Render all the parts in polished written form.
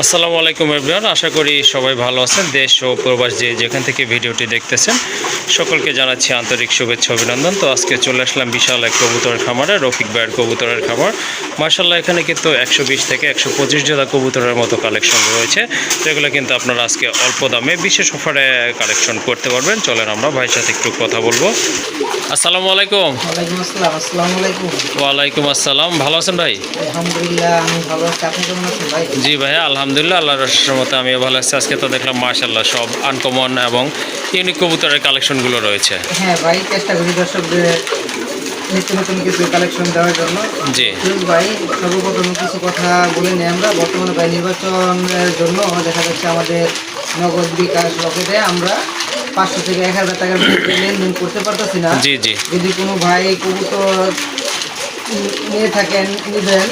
আসসালামু আলাইকুম এভরিওয়ান, আশা করি সবাই ভালো আছেন। দেশ ও প্রবাস যেখান থেকে ভিডিওটি দেখতেছেন সকলকে জানাচ্ছি আন্তরিক শুভেচ্ছা অভিনন্দন। তো আজকে চলে আসলাম বিশাল এক কবুতরের খামারে, রফিক ভাইয়ের কবুতরের খামার। মার্শাল্লাহ, এখানে কিন্তু 120 থেকে 125 জোড়া কবুতরের মতো কালেকশন রয়েছে। তো এগুলো কিন্তু আপনারা আজকে অল্প দামে বিশেষ অফারে কালেকশন করতে পারবেন। চলেন আমরা ভাইয়ের সাথে একটু কথা বলবো। আসসালামু আলাইকুম। ওয়ালাইকুম আসসালাম। আসসালামু আলাইকুম। ওয়ালাইকুম আসসালাম। ভালো আছেন ভাই? আলহামদুলিল্লাহ, আমি ভালো আছি। আপনি কেমন আছেন ভাই? জি ভাইয়া, আলহামদুলিল্লাহ, আল্লাহর রহমতে আমিও ভালো আছি। আজকে তো দেখলাম মার্শাল্লাহ সব আনকমন এবং ইউনিক কবুতরের কালেকশনগুলো রয়েছে। হ্যাঁ ভাই, চেষ্টা করি দর্শকদের নিত্য নতুন কিছু কালেকশন দেওয়ার জন্য। জি ভাই, সর্বপ্রথম কিছু কথা বলে নিই। আমরা বর্তমানে ভাই নির্বাচনের জন্য দেখা যাচ্ছে আমাদের নগদ বিকাশ রকেটে আমরা 500 থেকে 1000 টাকার মধ্যে লেনদেন করতে পারতেছি না। জি জি যদি কোনো ভাই কবুতর নিয়ে থাকেন, নিবেন,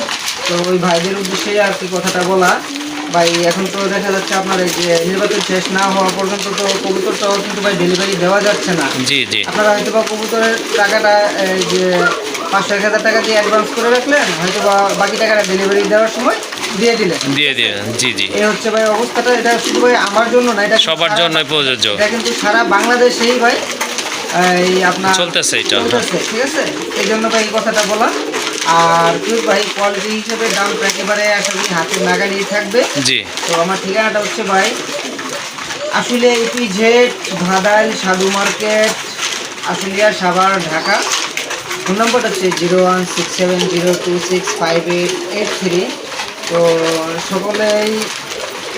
তো ওই ভাইদের উদ্দেশ্যে আর কি কথাটা বলা। ভাই এখন তো দেখা যাচ্ছে আপনার এই যে নির্বাচন শেষ না হওয়া পর্যন্ত তো কবুতরটাও কিন্তু ভাই ডেলিভারি দেওয়া যাচ্ছে না। জি জি আপনারা হয়তো বা কবুতরের টাকাটা এই যে 500-1000 টাকা দিয়ে অ্যাডভান্স করে রাখলেন, হয়তো বা বাকি টাকাটা ডেলিভারি দেওয়ার সময় দিয়ে দিলেন। জি জি এই হচ্ছে ভাই অবস্থাটা। এটা শুধু ভাই আমার জন্য না, এটা সবার জন্যই প্রযোজ্য। এটা কিন্তু সারা বাংলাদেশেই ভাই এই আপনার চলতেছে এটা। চলতেছে, ঠিক আছে। এই জন্য ভাই এই কথাটা বলা। আর তুই ভাই কোয়ালিটি হিসেবে দামটা একেবারে আশা করি হাতের নাগালেই থাকবে। জি তো আমার ঠিকানাটা হচ্ছে ভাই আসলে ইপিজেড ভাদাইল সাধু মার্কেট, আশুলিয়া, সাভার, ঢাকা। ফোন নম্বরটা হচ্ছে 01670265883। তো সকলেই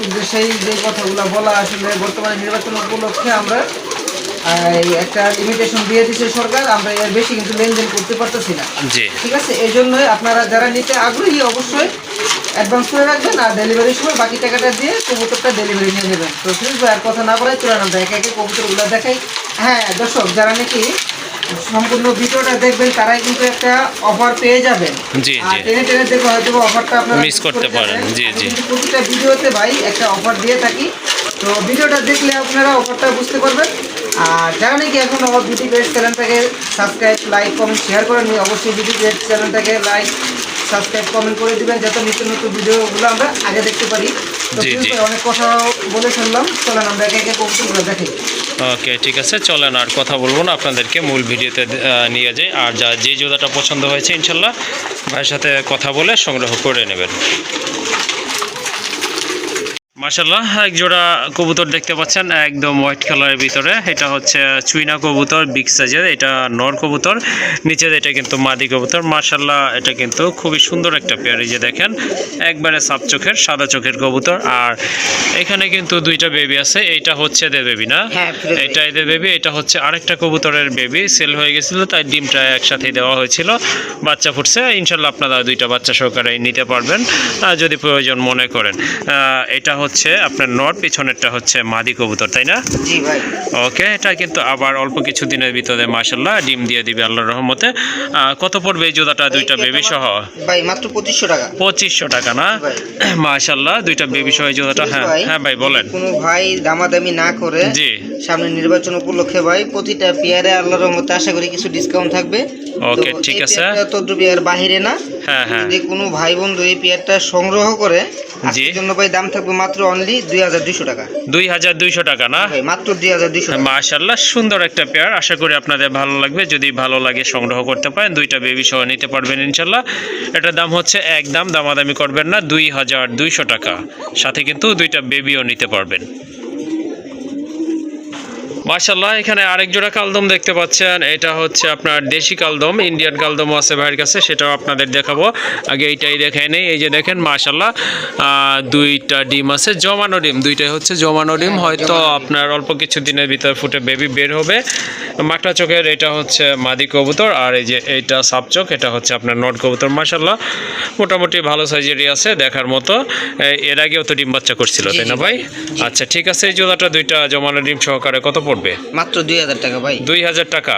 উদ্দেশ্যেই যে কথাগুলো বলা, আসলে বর্তমানে নির্বাচন উপলক্ষে আমরা এই একটা লিমিটেশন দিয়ে দিচ্ছে সরকার, আমরা এর বেশি কিন্তু লেনদেন করতে পারতেছি না। জি ঠিক আছে, এই জন্যই আপনারা যারা নিতে আগ্রহী অবশ্যই অ্যাডভান্স করে রাখবেন, আর ডেলিভারির সময় বাকি টাকাটা দিয়ে কবুতরটা ডেলিভারি নিয়ে নেবেন। তো সুনীল ভাই আর কথা না বলাই চলে আমরা একে একে কবুতরগুলো দেখাই। হ্যাঁ দর্শক, যারা নাকি সম্পূর্ণ ভিডিওটা দেখবেন তারাই কিন্তু একটা অফার পেয়ে যাবেন। জি আর জি টেনে টেনে দেখো হয়তো অফারটা আপনারা মিস করতে পারেন। জি জি প্রতিটা ভিডিওতে ভাই একটা অফার দিয়ে থাকি। তো ভিডিওটা দেখলে আপনারা অফারটা বুঝতে পারবেন। আর যারা নাকি এখন আমার বিউটি পেজ চ্যানেলটাকে সাবস্ক্রাইব, লাইক, কমেন্ট, শেয়ার করেন, অবশ্যই বিউটি পেজ চ্যানেলটাকে লাইক, সাবস্ক্রাইব, কমেন্ট করে দিবেন, যাতে নিত্য নতুন ভিডিওগুলো আমরা আগে দেখতে পারি। তো জি জি অনেক কথা বলে শুনলাম, চলেন আমরা একে একে কবুতরগুলো দেখি। ওকে, ঠিক আছে, চলেন আর কথা বলবো না, আপনাদেরকে মূল ভিডিওতে নিয়ে যাই। আর যে জোড়াটা পছন্দ হয়েছে ইনশাল্লাহ ভাইয়ের সাথে কথা বলে সংগ্রহ করে নেবেন। মাশাল্লাহ, এক জোড়া কবুতর দেখতে পাচ্ছেন একদম হোয়াইট কালারের ভিতরে। এটা হচ্ছে চুইনা কবুতর, বিগ সাইজের। এটা নর কবুতর, নিচে এটা কিন্তু মাদি কবুতর। মাশাল্লাহ, এটা কিন্তু খুবই সুন্দর একটা পেয়ার। এই যে দেখেন, একবারে সাপ চোখের, সাদা চোখের কবুতর। আর এখানে কিন্তু দুইটা বেবি আছে। এইটা হচ্ছে এদের বেবি না, এটা এদের বেবি। এটা হচ্ছে আরেকটা কবুতরের বেবি, সেল হয়ে গেছিলো, তাই ডিমটা একসাথে দেওয়া হয়েছিল, বাচ্চা ফুটছে। ইনশাল্লাহ আপনারা দুইটা বাচ্চা সহকারে নিতে পারবেন যদি প্রয়োজন মনে করেন। এটা হচ্ছে আপনার নর, পিছনেরটা হচ্ছে মাদি কবুতর, তাই না? জি ভাই। ওকে, এটা কিন্তু আবার অল্প কিছু দিনের ভিতরে মাশাল্লাহ ডিম দিয়ে দিবে আল্লাহর রহমতে। কত পড়বে এই জোড়াটা দুইটা বেবি সহ? ভাই মাত্র 2500 টাকা। 2500 টাকা না? মাশাল্লাহ, দুইটা বেবি সহ এই জোড়াটা। হ্যাঁ হ্যাঁ ভাই বলেন। কোনো ভাই দামাদামি না করে, জি, সামনে নির্বাচন উপলক্ষে ভাই প্রতিটা পেয়ারে আল্লাহর রহমতে আশা করি কিছু ডিসকাউন্ট থাকবে। ওকে, ঠিক আছে। তো পেয়ার বাহিরে না। হ্যাঁ হ্যাঁ, যদি কোনো ভাই বন্ধু এই পেয়ারটা সংগ্রহ করে, জি, আজকের জন্য ভাই দাম থাকবে মাত্র অনলি 2200 টাকা। 2200 টাকা না? ভাই মাত্র 2200 টাকা। মাশাল্লাহ, সুন্দর একটা পেয়ার। আশা করি আপনাদের ভালো লাগবে। যদি ভালো লাগে সংগ্রহ করতে পারেন, দুইটা বেবি সহ নিতে পারবেন ইনশাল্লাহ। এটার দাম হচ্ছে একদম দামাদামি করবেন না, 2200 টাকা। সাথে কিন্তু দুইটা বেবিও নিতে পারবেন। মাশাল্লাহ, এখানে আরেক জোড়া কালদম দেখতে পাচ্ছেন। এটা হচ্ছে আপনার দেশি কালদম, ইন্ডিয়ান কালদমও আছে ভাইয়ের কাছে, সেটাও আপনাদের দেখাবো। আগে এইটাই দেখাই নেই। এই যে দেখেন মাশাল্লাহ, দুইটা ডিম আছে, জমানো ডিম, দুইটাই হচ্ছে জমানো ডিম। হয়তো আপনার অল্প কিছু দিনের ভিতর ফুটে বেবি বের হবে। মাকড়া চোখের এটা হচ্ছে মাদি কবুতর, আর এই যে এইটা সাপ চোখ, এটা হচ্ছে আপনার নট কবুতর। মাশাল্লাহ, মোটামুটি ভালো সাইজেরই আছে, দেখার মতো। এর আগেও তো ডিম বাচ্চা করছিল, তাই না ভাই? আচ্ছা, ঠিক আছে। এই জোড়াটা দুইটা জমানো ডিম সহকারে কত পড়বে? মাত্র 2000 টাকা ভাই। 2000 টাকা?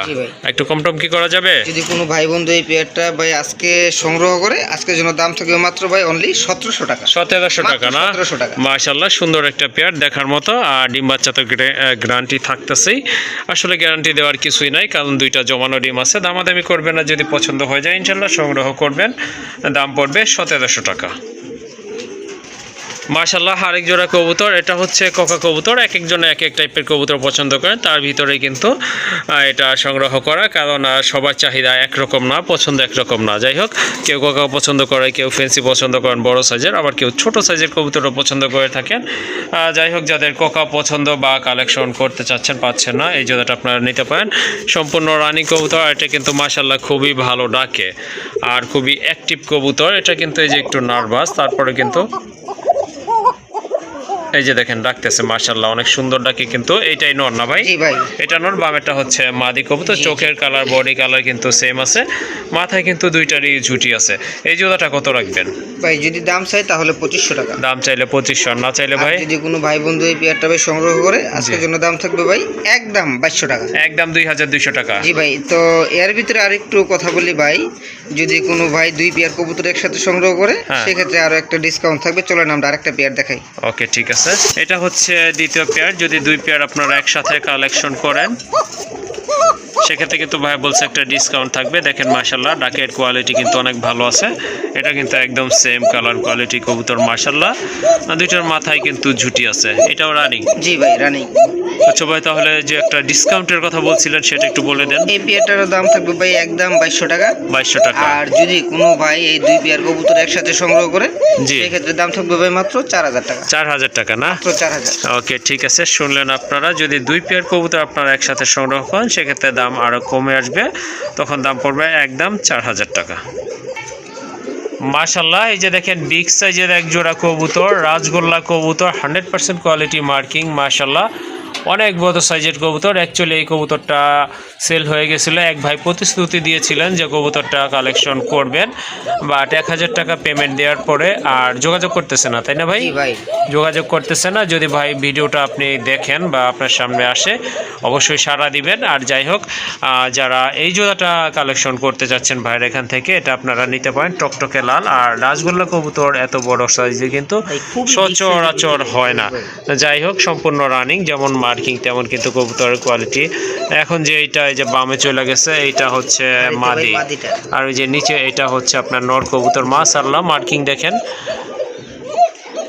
একটু কম টম কি করা যাবে? যদি কোনো ভাই বন্ধু এই পেয়ারটা ভাই আজকে সংগ্রহ করে, আজকের জন্য দাম থাকবে মাত্র ভাই অনলি 1700 টাকা। 1700 টাকা না? 1700 টাকা। মাশাআল্লাহ, সুন্দর একটা পেয়ার, দেখার মতো। আর ডিম বাচ্চা তো গ্যারান্টি থাকতেছেই। আসলে গ্যারান্টি দেওয়ার কিছুই নাই, কারণ দুইটা জমানো ডিম আছে। দামাদামি করবেন না, যদি পছন্দ হয়ে যায় ইনশাল্লাহ সংগ্রহ করবেন। দাম পড়বে 1700 টাকা। মাশাআল্লাহ আরেক জোড়া কবুতর, এটা হচ্ছে কোকা কবুতর। এক একজন এক এক টাইপের কবুতর পছন্দ করেন, তার ভিতরে কিন্তু এটা সংগ্রহ করা, কারণ সবার চাহিদা একরকম না, পছন্দ একরকম না। যাই হোক, কেউ কোকা পছন্দ করে, কেউ ফেন্সি পছন্দ করেন বড় সাইজের, আবার কেউ ছোট সাইজের কবুতরও পছন্দ করে থাকেন। যাই হোক, যাদের কোকা পছন্দ বা কালেকশন করতে চাচ্ছেন, পাচ্ছেন না, এই জোড়াটা আপনারা নিতে পারেন। সম্পূর্ণ রানিং কবুতর, এটা কিন্তু মাশাআল্লাহ খুবই ভালো ডাকে আর খুবই অ্যাক্টিভ কবুতর। এটা কিন্তু এই যে একটু নার্ভাস, তারপরে কিন্তু এই যে দেখেন ডাকতেছে, মাশাআল্লাহ অনেক সুন্দর ডাকে। কিন্তু এইটাই নর না ভাই? জি ভাই, এটা নর, বামেরটা হচ্ছে মাদি কবুতর। চোখের কালার, বডি কালার কিন্তু সেম আছে, মাথায় কিন্তু দুইটারই ঝুটি আছে। এই জোড়াটা কত রাখবেন ভাই যদি দাম চাই তাহলে 2500 টাকা। দাম চাইলে 2500, না চাইলে ভাই? যদি কোনো ভাই বন্ধু এই পেয়ারটা ভাই সংগ্রহ করে, আজকের জন্য দাম থাকবে ভাই একদম 2200 টাকা। একদম 2200 টাকা। জি ভাই, তো এর ভিতরে আরেকটু কথা বলি ভাই, যদি কোনো ভাই 2 পেয়ার কবুতর একসাথে সংগ্রহ করে, সেক্ষেত্রে আরো একটা ডিসকাউন্ট থাকবে। চলেন আমরা আরেকটা পেয়ার দেখাই। ওকে, ঠিক আছে। এটা হচ্ছে দ্বিতীয় পেয়ার। যদি 2 পেয়ার আপনারা একসাথে কালেকশন করেন, সেক্ষেত্রে কিন্তু ভাই বলছে একটা ডিসকাউন্ট থাকবে। দেখেন মাশাআল্লাহ ডাকের কোয়ালিটি কিন্তু অনেক ভালো আছে। এটা কিন্তু একদম সেম কালার কোয়ালিটি কবুতর মাশাআল্লাহ। দুইটার মাথায় কিন্তু ঝুটি আছে। এটাও রানিং? জি ভাই, রানিং। আচ্ছা ভাই, তাহলে যে একটা ডিসকাউন্টের কথা বলছিলেন সেটা একটু বলে দেন। এই পেয়ারটার দাম থাকবে ভাই একদম 2200 টাকা। 2200 টাকা। আর যদি কোনো ভাই এই 2 পেয়ার কবুতর একসাথে সংগ্রহ করে, সেক্ষেত্রে দাম থাকবে ভাই মাত্র 4000 টাকা। 4000 টাকা না? মাত্র 4000। ওকে, ঠিক আছে। শুনলেন আপনারা, যদি 2 পেয়ার কবুতর আপনারা একসাথে সংগ্রহ করেন, সেক্ষেত্রে দাম আরো কমে আসবে, তখন দাম পড়বে একদম 4000 টাকা। মাশাআল্লাহ, এই যে দেখেন বিগ সাইজের এক জোড়া কবুতর, রাজগোল্লা কবুতর, 100% কোয়ালিটি মার্কিং। মাশাআল্লাহ অনেক বড় সাইজের কবুতর। অ্যাকচুয়ালি এই কবুতরটা সেল হয়ে গেছিলো। এক ভাই প্রতিশ্রুতি দিয়েছিলেন যে কবুতরটা কালেকশন করবেন, বাট 1000 টাকা পেমেন্ট দেওয়ার পরে আর যোগাযোগ করতেছে না, তাই না ভাই? ভাই যোগাযোগ করতেছে না। যদি ভাই ভিডিওটা আপনি দেখেন বা আপনার সামনে আসে, অবশ্যই সাড়া দিবেন। আর যাই হোক, যারা এই জোড়াটা কালেকশন করতে যাচ্ছেন ভাইয়ের এখান থেকে, এটা আপনারা নিতে পারেন। টকটকে লাল আর রাজগোল্লা কবুতর এত বড় সাইজে কিন্তু সচরাচর হয় না। যাই হোক, সম্পূর্ণ রানিং, যেমন মার্কিং তেমন কিন্তু কবুতরের কোয়ালিটি। এখন যে এইটা এই যে বামে চলে গেছে, এইটা হচ্ছে মাদি, আর ওই যে নিচে এটা হচ্ছে আপনার নর কবুতর। মাশাআল্লাহ মার্কিং দেখেন,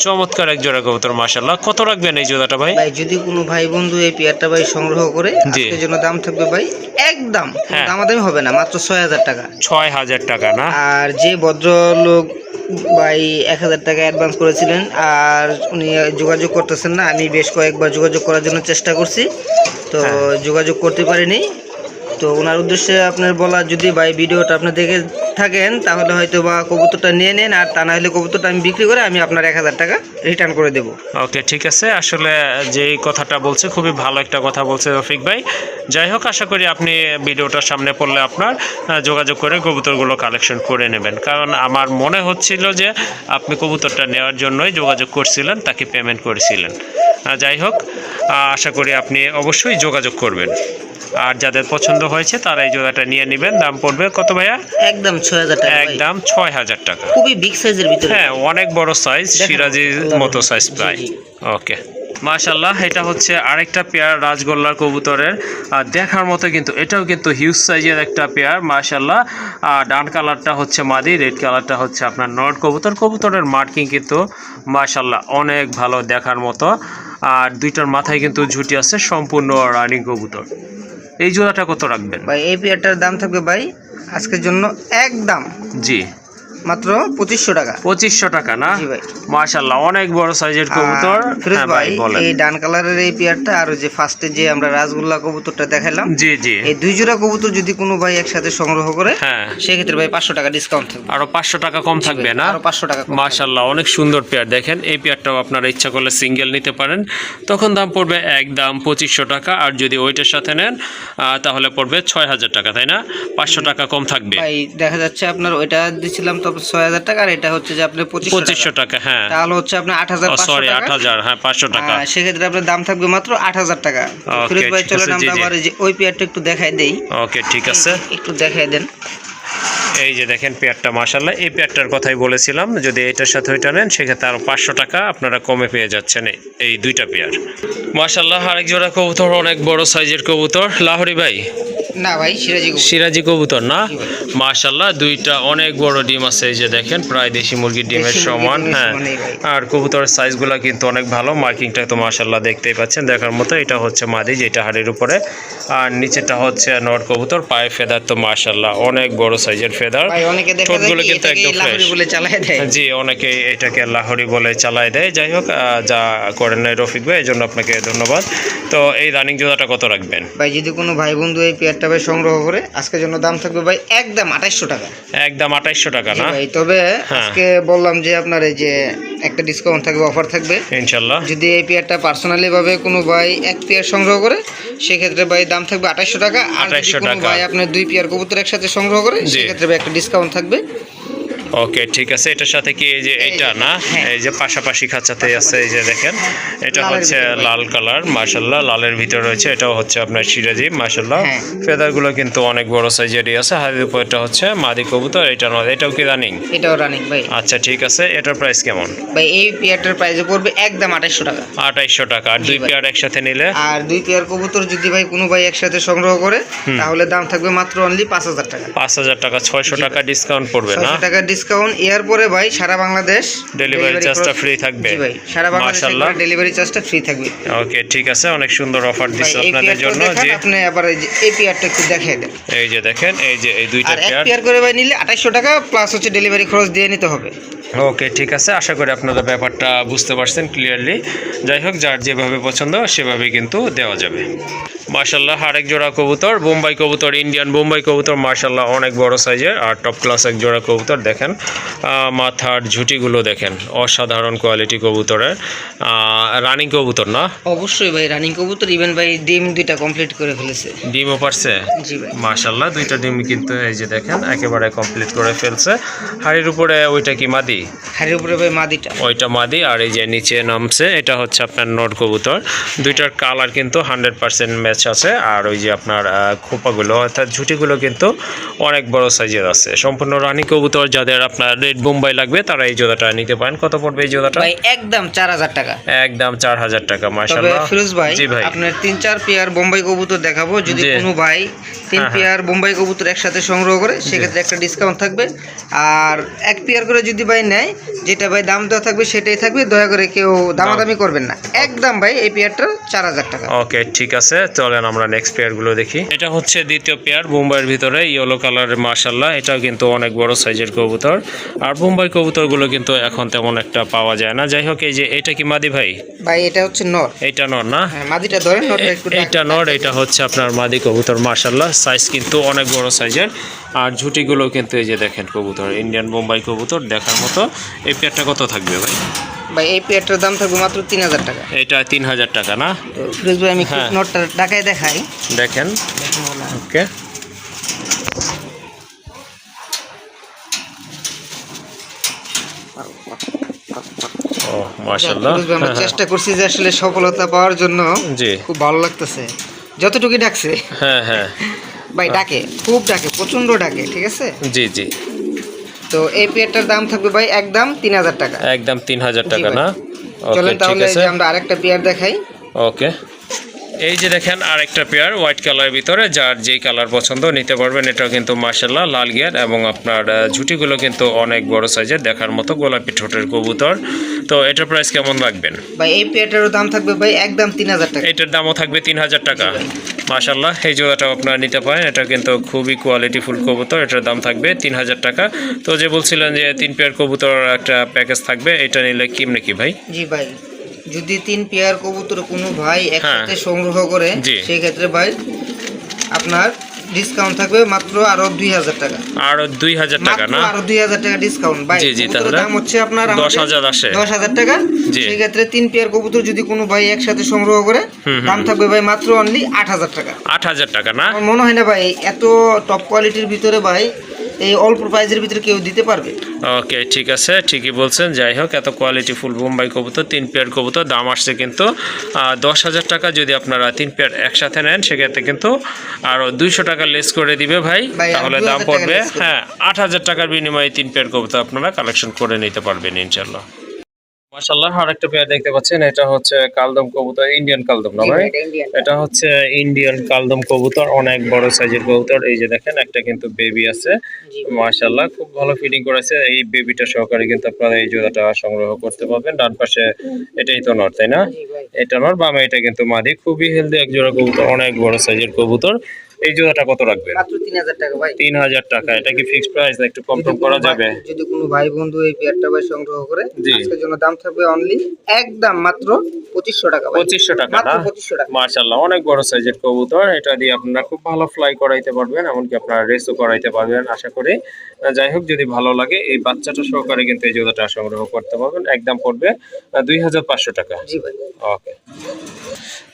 চমৎকার এক জোড়া কবুতর মাশাআল্লাহ। কত রাখবেন এই জোড়াটা ভাই? ভাই যদি কোনো ভাই বন্ধু এই পেয়ারটা ভাই সংগ্রহ করে, আজকের জন্য দাম থাকবে ভাই একদম দামাদামি হবে না, মাত্র 6000 টাকা। 6000 টাকা না? আর যে ভদ্রলোক ভাই 1000 টাকা অ্যাডভান্স করেছিলেন আর উনি যোগাযোগ করতেছেন না, আমি বেশ কয়েকবার যোগাযোগ করার জন্য চেষ্টা করছি, তো যোগাযোগ করতে পারিনি। তো ওনার উদ্দেশ্যে আপনার বলা, যদি ভাই ভিডিওটা আপনি দেখে থাকেন, তাহলে হয়তো বা কবুতরটা নিয়ে নেন, আর তা না হলে কবুতরটা আমি বিক্রি করে আমি আপনার 1000 টাকা রিটার্ন করে দেবো। ওকে, ঠিক আছে। আসলে যেই কথাটা বলছে খুবই ভালো একটা কথা বলছে রফিক ভাই। যাই হোক, আশা করি আপনি ভিডিওটার সামনে পড়লে আপনার যোগাযোগ করে কবুতরগুলো কালেকশন করে নেবেন, কারণ আমার মনে হচ্ছিল যে আপনি কবুতরটা নেওয়ার জন্যই যোগাযোগ করছিলেন, তাকে পেমেন্ট করেছিলেন। যাই হোক, আশা করি আপনি অবশ্যই যোগাযোগ করবেন। আর যাদের পছন্দ হয়েছে তারা এই জোড়াটা নিয়ে নেবেন। দাম পড়বে কত ভাইয়া? একদম 6000 টাকা। একদম 6000 টাকা। খুবই বিগ সাইজের ভিতরে। হ্যাঁ, অনেক বড় সাইজ, সিরাজির মতো সাইজ প্রায়। ওকে মাশাআল্লাহ, এটা হচ্ছে আরেকটা পেয়ার রাজগোল্লার কবুতরের। দেখার মতো কিন্তু এটাও কিন্তু হিউজ সাইজের একটা পেয়ার মাশাআল্লাহ। ডান কালারটা হচ্ছে মাদি, রেড কালারটা হচ্ছে আপনার নর কবুতর। কবুতরের মার্কিং কিন্তু মাশাআল্লাহ অনেক ভালো দেখার মতো। আর দুইটার মাথায় কিন্তু ঝুটি আছে, সম্পূর্ণ রানিং কবুতর। এই জোড়াটা কত রাখবেন ভাই? এই পেয়ারটার দাম থাকবে ভাই আজকের জন্য একদম জি মাত্র 2500 টাকা। 2500 টাকা না? জি ভাই। মাশাআল্লাহ অনেক বড় সাইজের কবুতর। হ্যাঁ ভাই, এই ডান কালারের এই পেয়ারটা আর যে ফার্স্টে যে আমরা রাজগোল্লা কবুতরটা দেখাইলাম, জি জি, এই 2 জোড়া কবুতর যদি কোনো ভাই একসাথে সংগ্রহ করে, সেক্ষেত্রে ভাই 500 টাকা ডিসকাউন্ট থাকবে। আরো 500 টাকা কম থাকবে না? আরো 500 টাকা। মাশাআল্লাহ অনেক সুন্দর পেয়ার। দেখেন এই পেয়ারটাও আপনারা ইচ্ছা করলে সিঙ্গেল নিতে পারেন, তখন দাম পড়বে একদম 2500 টাকা। আর যদি ওইটার সাথে নেন তাহলে পড়বে 6000 টাকা, তাই না? 500 টাকা কম থাকবে ভাই। দেখা যাচ্ছে আপনার ওইটা দিছিলাম তো 6000 টাকা, আর এটা হচ্ছে যে আপনি 2500 টাকা। হ্যাঁ, তাহলে হচ্ছে আপনার 8500 সরি টাকা। 8000, হ্যাঁ 500 টাকা। সেক্ষেত্রে আপনার দাম থাকবে মাত্র 8000 টাকা। ফিরোজ ভাই চলেন আমরা আবার যে ওই পেয়ারটা একটু দেখাই দেই। ওকে, ঠিক আছে, একটু দেখাই দেন। এই যে দেখেন পেয়ারটা মাশাআল্লাহ, এই পেয়ারটার কথাই বলেছিলাম, যদি এটার সাথে ওইটা নেন সেক্ষেত্রে আরো 500 টাকা আপনারা কমে পেয়ে যাচ্ছেন এই দুইটা পেয়ার। মাশাআল্লাহ আরেক জোড়া কবুতর, অনেক বড় সাইজের কবুতর। লাহোরি ভাই না ভাই, সিরাজি কবুতর না? জি ভাই। মাশাআল্লাহ, দুইটা অনেক বড় ডিম আছে, এই যে দেখেন প্রায় দেশি মুরগির ডিমের দেশি মুরগির সমান। ডিমের হ্যাঁ, সমানই ভাই। আর কবুতরের সাইজগুলো কিন্তু অনেক ভালো, মার্কিংটা তো মাশাআল্লাহ দেখতেই পাচ্ছেন, দেখার মতো। এটা হচ্ছে মাদি, যেটা হাড়ির উপরে, আর নিচেটা হচ্ছে নর কবুতর। পায়ে ফেদার তো মাশাআল্লাহ অনেক বড় সাইজের ফেদার। ভাই অনেকে দেখা যায় ঠোঁটগুলো কি কিন্তু এটাকে একদম লাহোরি ফ্রেশ। বলে চালায় দেয়। জি, অনেকে এটাকে লাহোরি বলে চালায় দেয়। যাই হোক, যা করেন নাই রফিক ভাই, এই জন্য আপনাকে ধন্যবাদ। তো এই রানিং জোড়াটা কত রাখবেন? ভাই যদি কোনো ভাই বন্ধু এই পেয়ারটা ভাই সংগ্রহ করে, আজকের জন্য দাম থাকবে ভাই একদম 2800 টাকা। একদম 2800 টাকা জি না? ভাই, তবে হ্যাঁ। আজকে বললাম যে আপনার এই যে একটা ডিসকাউন্ট থাকবে, অফার থাকবে। ইনশাল্লাহ। যদি এই পেয়ারটা পার্সোনালি ভাবে কোনো ভাই এক পেয়ার সংগ্রহ করে, সেক্ষেত্রে ভাই দাম থাকবে 2800 টাকা। আর যদি 2800 কোনো টাকা। ভাই আপনার 2 পেয়ার কবুতর একসাথে সংগ্রহ করে, জি। সেক্ষেত্রে ভাই একটা ডিসকাউন্ট থাকবে। ওকে, ঠিক আছে। এটার সাথে কি এই যে এটা না, হ্যাঁ। এই যে পাশাপাশি খাঁচাতে আছে, এই যে দেখেন, এটা লালের হচ্ছে ভিতরে ভাই। লাল কালার, মাশাআল্লাহ লালের ভিতর রয়েছে। এটাও হচ্ছে আপনার সিরাজি, মাশাআল্লাহ। হ্যাঁ। ফেদারগুলো কিন্তু অনেক বড় সাইজেরই আছে। হাড়ির উপর এটা হচ্ছে মাদি কবুতর, এটা নয়। এটাও কি রানিং? এটাও রানিং ভাই। আচ্ছা, ঠিক আছে। এটার প্রাইস কেমন? ভাই এই পেয়ারটার প্রাইস পড়বে একদম 2800 টাকা। 2800 টাকা। আর জি 2 ভাই। পেয়ার একসাথে নিলে? আর 2 পেয়ার কবুতর যদি ভাই কোনো ভাই একসাথে সংগ্রহ করে, তাহলে দাম থাকবে মাত্র অনলি 5000 টাকা। 5000 টাকা। 600 টাকা ডিসকাউন্ট পড়বে না? 600 টাকা ডিসকাউন্ট। এর পরে ভাই সারা বাংলাদেশ ডেলিভারি চার্জটা ফ্রি থাকবে? জি ভাই, সারা বাংলাদেশে মাশাআল্লাহ। ডেলিভারি চার্জটা ফ্রি থাকবে। ওকে, ঠিক আছে। অনেক সুন্দর অফার ভাই দিচ্ছে এই আপনাদের পেয়ারটা জন্য। দেখান জি, আপনি, আবার এই যে এই পেয়ারটা একটু দেখাই দেন। এই যে দেখেন, এই যে এই দুইটা আর এক পেয়ার। পেয়ার করে ভাই নিলে 2800 টাকা প্লাস হচ্ছে ডেলিভারি খরচ দিয়ে নিতে হবে। ওকে, ঠিক আছে। আশা করি আপনারা ব্যাপারটা বুঝতে পারছেন ক্লিয়ারলি। যাই হোক, যার যেভাবে পছন্দ সেভাবেই কিন্তু দেওয়া যাবে। মাশাআল্লাহ, আরেক জোড়া কবুতর, বোম্বাই কবুতর, ইন্ডিয়ান বোম্বাই কবুতর, মাশাআল্লাহ অনেক বড় সাইজের আর টপ ক্লাস এক জোড়া কবুতর। দেখেন মাথার ঝুঁটিগুলো দেখেন, অসাধারণ কোয়ালিটি কবুতরের। রানিং কবুতর না? অবশ্যই ভাই রানিং কবুতর। ইভেন ভাই ডিম 2টা কমপ্লিট করে ফেলেছে। ডিমও পারছে? জি ভাই। মাশাআল্লাহ, দুইটা ডিম কিন্তু এই যে দেখেন একেবারে কমপ্লিট করে ফেলছে। হাড়ির উপরে ওইটা কি মাদি? হাড়ির উপরে ভাই মাদিটা। ওইটা মাদি, আর এই যে নিচে নামছে এটা হচ্ছে আপনার নর কবুতর। দুইটার কালার কিন্তু 100% ম্যাচ আছে। আর ওই যে আপনার খোপাগুলো অর্থাৎ ঝুঁটিগুলো কিন্তু অনেক বড় সাইজের আছে। সম্পূর্ণ রানী কবুতর। যাদের আপনার রেড বোম্বাই লাগবে তারা এই জোড়াটা নিতে পারেন। কত পড়বে এই জোড়াটা? ভাই একদম 4000 টাকা। একদম 4000 টাকা। তবে মাশাআল্লাহ। ফিরোজ ভাই, জি ভাই। আপনার 3-4 পেয়ার বোম্বাই কবুতর দেখাবো। যদি জি। কোনো ভাই 3 হ্যাঁ, পেয়ার বোম্বাই কবুতর একসাথে সংগ্রহ করে, সেক্ষেত্রে একটা ডিসকাউন্ট থাকবে। আর এক পেয়ার করে যদি ভাই নেয়, যেটা ভাই দাম দেওয়া থাকবে সেটাই থাকবে। দয়া করে কেউ দামাদামি করবেন না। একদম ভাই এই পেয়ারটা 4000 টাকা। ওকে, ঠিক আছে। চলেন আমরা নেক্সট পেয়ারগুলো দেখি। এটা হচ্ছে দ্বিতীয় পেয়ার বোম্বাইয়ের ভিতরে, ইয়েলো কালারের, মাশাআল্লাহ এটাও কিন্তু অনেক বড় সাইজের কবুতর। আর বোম্বাই কবুতরগুলো কিন্তু এখন তেমন একটা পাওয়া যায় না। যাই হোক, এই যে এটা কি মাদি ভাই? ভাই এটা হচ্ছে নর। এইটা নর না? হ্যাঁ, মাদিটা ধরেন, নরটা একটু এইটা নর, এটা হচ্ছে আপনার মাদি কবুতর। মাশাআল্লাহ, সাইজ কিন্তু অনেক বড় সাইজের। আর ঝুঁটিগুলো কিন্তু এই যে দেখেন, কবুতর ইন্ডিয়ান বোম্বাই কবুতর দেখার মতো। এই পেয়ারটা কত থাকবে ভাই? ভাই এই পেয়ারটার দাম থাকবে মাত্র 3000 টাকা। এটা 3000 টাকা না? তো ফিরোজ ভাই আমি হ্যাঁ। নটটা ঢাকায় দেখাই। দেখেন। ওকে, ও মাশাআল্লাহ। ফিরোজ ভাই, আমরা চেষ্টা করছি যে আসলে সফলতা পাওয়ার জন্য। জি। খুব ভালো লাগতেছে যতটুকু ডাকছে। হ্যাঁ হ্যাঁ, ভাই ডাকে, খুব ডাকে, প্রচন্ড ডাকে। ঠিক আছে। জি জি। তো এই পেয়ারটার দাম থাকবে ভাই একদম 3000 টাকা। একদম 3000 জি টাকা ভাই। না? ওকে, চলেন ঠিক তাহলে এই আছে। যে আমরা আরেকটা পেয়ার দেখাই। ওকে, এই যে দেখেন আরেকটা পেয়ার হোয়াইট কালারের ভিতরে, যার যেই কালার পছন্দ নিতে পারবেন। এটাও কিন্তু মাশাআল্লাহ লাল গিয়ার, এবং আপনার ঝুঁটিগুলো কিন্তু অনেক বড় সাইজের, দেখার মতো গোলাপি ঠোঁটের কবুতর। তো এটার প্রাইস কেমন রাখবেন? ভাই এই পেয়ারটারও দাম থাকবে ভাই একদম 3000 টাকা। এটার দামও থাকবে 3000 টাকা। মাশাআল্লাহ, এই জোড়াটাও আপনারা নিতে পারেন। এটা কিন্তু খুবই কোয়ালিটিফুল কবুতর। এটার দাম থাকবে 3000 টাকা। তো যে বলছিলেন যে 3 পেয়ার কবুতর একটা প্যাকেজ থাকবে, এটা নিলে কেমনে কি ভাই? জি ভাই, যদি 3 পেয়ার কবুতর কোনো ভাই একসাথে সংগ্রহ করে, জি। সেই ক্ষেত্রে ভাই আপনার ডিসকাউন্ট থাকবে মাত্র আরো 2000 টাকা। আরো 2000 টাকা মাত্র না? আরো 2000 টাকা ডিসকাউন্ট ভাই। জি, জি, কবুতরের তাহলে দাম হচ্ছে আপনার 10,000 আসে। 10,000 টাকা। জি। সেই ক্ষেত্রে 3 পেয়ার কবুতর যদি কোনো ভাই একসাথে সংগ্রহ করে, দাম থাকবে ভাই মাত্র অনলি 8000 টাকা। 8000 টাকা না? আমার মনে হয় না ভাই এত টপ কোয়ালিটির ভিতরে ভাই এই অল্প প্রাইজের ভিতরে কেউ দিতে পারবে। ওকে, ঠিক আছে, ঠিকই বলছেন। যাই হোক, এত কোয়ালিটি ফুল বোম্বাই কবুতর 3 পেয়ার কবুতর দাম আসছে কিন্তু 10,000 টাকা। যদি আপনারা 3 পেয়ার একসাথে নেন, সেক্ষেত্রে কিন্তু আরও 200 টাকা লেস করে দিবে ভাই। ভাই, আর তাহলে 2000 দাম টাকা পড়বে less করে। হ্যাঁ 8000 টাকার বিনিময়ে 3 পেয়ার কবুতর আপনারা কালেকশন করে নিতে পারবেন ইনশাল্লাহ। মাশাআল্লাহ, আরেকটা পেয়ার দেখতে পাচ্ছেন, এটা হচ্ছে কালদম কবুতর, ইন্ডিয়ান কালদম না জি ভাই? ভাই, এটা ইন্ডিয়ান। এটা হচ্ছে ইন্ডিয়ান কালদম কবুতর, অনেক বড় সাইজের কবুতর। এই যে দেখেন, একটা কিন্তু বেবি আছে। জি মাশাআল্লাহ, খুব ভালো ফিডিং করেছে। এই বেবিটা সহকারে কিন্তু আপনারা এই জোড়াটা সংগ্রহ করতে পারবেন। ডান পাশে এটাই তো নর, তাই না? জি ভাই। এটা নর, বামে এটা কিন্তু মাদি। খুবই হেলদি এক জোড়া কবুতর, অনেক বড় সাইজের কবুতর। এই জোড়াটা কত রাখবেন? মাত্র 3000 টাকা ভাই। 3000 টাকা। এটা কি ফিক্সড প্রাইস না একটু কম যদি টম কোনো করা ভাই- যাবে? যদি কোনো ভাই বন্ধু এই পেয়ারটা ভাই সংগ্রহ করে, জি। আজকের জন্য দাম থাকবে অনলি একদম মাত্র 2500 টাকা ভাই। 2500 টাকা মাত্র না? 2500 টাকা। মাশাআল্লাহ, অনেক বড় সাইজের কবুতর। এটা দিয়ে আপনারা খুব ভালো ফ্লাই করাইতে পারবেন, এমনকি আপনারা রেসও করাইতে পারবেন আশা করি। যাই হোক, যদি ভালো লাগে এই বাচ্চাটা সহকারে কিন্তু এই জোড়াটা সংগ্রহ করতে পারবেন। একদম পড়বে 2500 টাকা। জি ভাই। ওকে।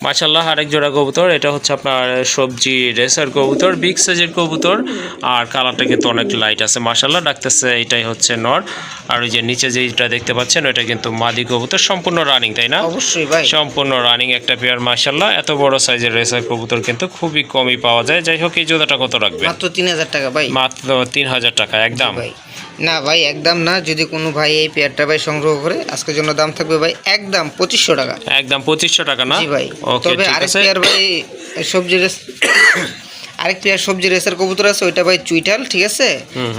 মাশাআল্লাহ, আরেক জোড়া কবুতর। এটা হচ্ছে আপনার সবজি রেসার কবুতর, বিগ সাইজের কবুতর। আর কালারটা কিন্তু অনেক লাইট আছে। মাশাআল্লাহ, ডাকতেছে এটাই হচ্ছে নর। আর ওই যে নিচে যেটা দেখতে পাচ্ছেন ওটা কিন্তু মাদি কবুতর, সম্পূর্ণ রানিং, তাই না? অবশ্যই ভাই। সম্পূর্ণ রানিং একটা পেয়ার। মাশাআল্লাহ, এত বড় সাইজের রেসার কবুতর কিন্তু খুবই কমই পাওয়া যায়। যাই হোক, এই জোড়াটা কত রাখবেন? মাত্র 3000 টাকা ভাই। মাত্র 3000 টাকা একদম। ভাই না ভাই, একদম না। যদি কোনো ভাই এই পেয়ারটা ভাই সংগ্রহ করে, আজকের জন্য দাম থাকবে ভাই একদম 2500 টাকা। একদম 2500 টাকা না? জি ভাই। ওকে, তবে ঠিক আরেক আছে। পেয়ার ভাই সবজি রেস আরেক পেয়ার সবজি রেসার কবুতর আছে, ওইটা ভাই চুইটাল, ঠিক আছে?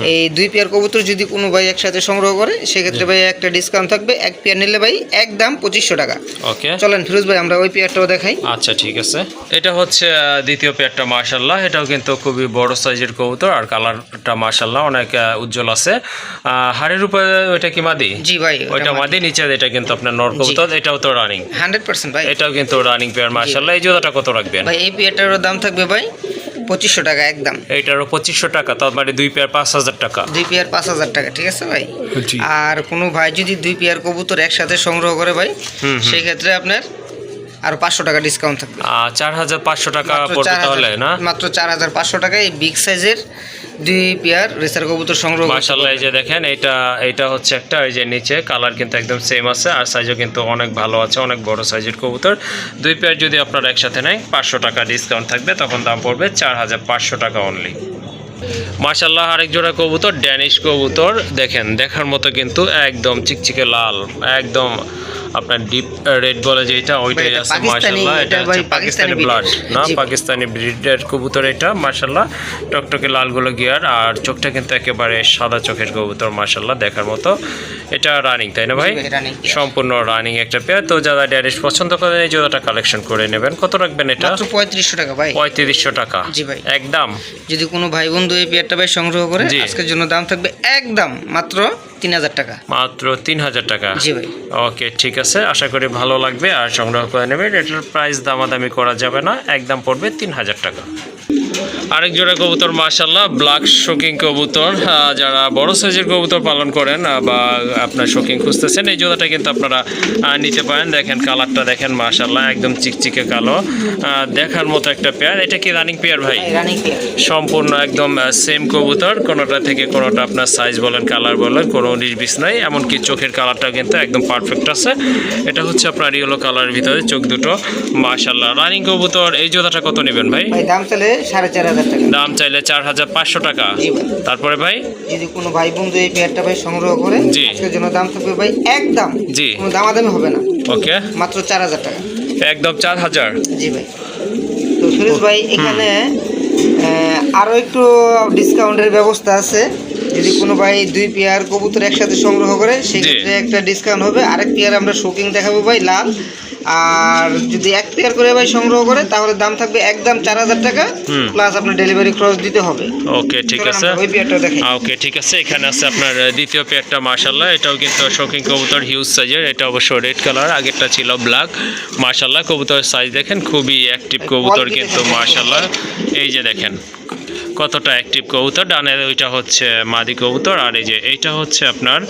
এই দুই পেয়ার কবুতর যদি কোনো ভাই একসাথে সংগ্রহ করে, সেক্ষেত্রে ভাই একটা ডিসকাউন্ট থাকবে। এক পেয়ার নিলে ভাই একদম 2500 টাকা। ওকে, চলেন ফিরোজ ভাই, আমরা ওই পেয়ারটাও দেখাই। আচ্ছা ঠিক আছে। এটা হচ্ছে দ্বিতীয় পেয়ারটা। মাশাআল্লাহ, এটাও কিন্তু খুবই বড় সাইজের কবুতর। আর কালারটা মাশাআল্লাহ অনেক উজ্জ্বল আছে। হাড়ের উপরে ওইটা কি মাদি? জি ভাই, ওইটা মাদি। নিচে এটা কিন্তু আপনার নর কবুতর। এটাও তো রানিং? 100% ভাই। এটাও কিন্তু রানিং পেয়ার। মাশাআল্লাহ, এই জোড়াটা কত রাখবেন? ভাই এই পেয়ারটারও দাম থাকবে ভাই 2500 টাকা একদম। এইটারও 2500 টাকা, তার মানে দুই পেয়ার 5000 টাকা। দুই পেয়ার 5000 টাকা, ঠিক আছে ভাই? জি। আর কোনো ভাই যদি দুই পেয়ার কবুতর একসাথে সংগ্রহ করে ভাই, সেই ক্ষেত্রে আপনার আরো 500 টাকা ডিসকাউন্ট থাকবে। 4500 টাকা মাত্র পড়বে 4000 তাহলে না? মাত্র 4500 টাকায় এই বিগ সাইজের দুই পেয়ার রেসার কবুতর সংগ্রহ করতে মাশাআল্লাহ, এই পারবেন। যে দেখেন, এটা হচ্ছে একটা, এই যে নিচে কালার কিন্তু একদম সেম আছে। আর সাইজও কিন্তু অনেক ভালো আছে, অনেক বড় সাইজের কবুতর। দুই পেয়ার যদি আপনারা একসাথে নেয়, 500 টাকা ডিসকাউন্ট থাকবে, তখন দাম পড়বে 4500 টাকা অনলি। মাশাআল্লাহ, আরেক জোড়া কবুতর, ড্যানিশ কবুতর। দেখেন, দেখার মতো কিন্তু একদম চিকচিকে লাল, একদম আপনার ডিপ রেড বলে যেটা, ওইটাই এটা আছে। পাকিস্তানি, মাশাআল্লাহ, এটা এটা ভাই হচ্ছে পাকিস্তানি পাকিস্তানি ব্লাড না? জি ভাই। পাকিস্তানি ব্রিডের কবুতর এটা। মাশাআল্লাহ, টকটকে লালগুলো গিয়ার, আর চোখটা কিন্তু একেবারে সাদা চোখের কবুতর। মাশাআল্লাহ, দেখার মতো। এটা রানিং, তাই না ভাই? জি ভাই, running পেয়ার। সম্পূর্ণ রানিং একটা পেয়ার। তো যারা ড্যানিশ পছন্দ করেন, এই জোড়াটা কালেকশন করে নেবেন। কত রাখবেন এটা? মাত্র 3500 টাকা ভাই। 3500 টাকা জি ভাই। একদম। যদি কোনো ভাই বন্ধু এই পেয়ারটা ভাই সংগ্রহ করে, জি। আজকের জন্য দাম থাকবে একদম মাত্র 3000 টাকা। মাত্র 3000 টাকা। জি ভাই। ওকে, ঠিক আছে, আশা করি ভালো লাগবে আর সংগ্রহ করে নেবেন। এটার প্রাইস দামাদামি করা যাবে না, একদম পড়বে 3000 টাকা। আরেক জোড়া কবুতর, মাশাআল্লাহ, ব্ল্যাক শোকিং কবুতর। যারা বড় সাইজের কবুতর পালন করেন বা আপনার শোকিং খুঁজতেছেন, এই জোড়াটা কিন্তু আপনারা নিতে পারেন। দেখেন কালারটা, দেখেন মাশাআল্লাহ, একদম চিকচিকে কালো, দেখার মতো একটা পেয়ার। এটা কি রানিং পেয়ার ভাই? Running pair. সম্পূর্ণ একদম সেম কবুতর, কোনোটা থেকে কোনোটা আপনার সাইজ বলেন, কালার বলেন, কোনো 19-20 নাই। এমনকি চোখের কালারটা কিন্তু একদম পারফেক্ট আছে। এটা হচ্ছে আপনার ইয়েলো কালারের ভিতরে চোখ দুটো। মাশাআল্লাহ, রানিং কবুতর। এই জোড়াটা কত নেবেন ভাই? ভাই দাম চলে 4500 টাকা। দাম চাইলে 4500 টাকা। জি ভাই। তারপরে ভাই, যদি কোনো ভাই বন্ধু এই পেয়ারটা ভাই সংগ্রহ করে, জি। আজকের জন্য দাম থাকবে ভাই একদম, জি। কোনো দামাদামি হবে না, ওকে, মাত্র 4000 টাকা। একদম 4000। জি ভাই। তো ফিরোজ ভাই, এখানে আরও একটু ডিসকাউন্টের ব্যবস্থা আছে। যদি কোনো ভাই দুই পেয়ার কবুতর একসাথে সংগ্রহ করে, সেক্ষেত্রে একটা ডিসকাউন্ট হবে। আরেক পেয়ার আমরা শোকিং দেখাবো ভাই, লাল। আর যদি এক পেয়ার করে ভাই সংগ্রহ করে, তাহলে দাম থাকবে একদম 4000 টাকা, প্লাস আপনার ডেলিভারি খরচ দিতে হবে। ওকে, ঠিক চলেন আছে। আমরা ওই পেয়ারটা দেখাই। ওকে, ঠিক আছে। এখানে আছে আপনার দ্বিতীয় পেয়ারটা। মাশাআল্লাহ, এটাও কিন্তু শোকিং কবুতর, হিউজ সাইজের। এটা অবশ্য রেড কালার, আগেরটা ছিল ব্ল্যাক। মাশাআল্লাহ, কবুতরের সাইজ দেখেন, খুবই অ্যাক্টিভ কবুতর কিন্তু। মাশাআল্লাহ, এই যে দেখেন কতটা অ্যাক্টিভ কবুতর। ডানের ওইটা হচ্ছে মাদি কবুতর, আর এই যে এইটা হচ্ছে আপনার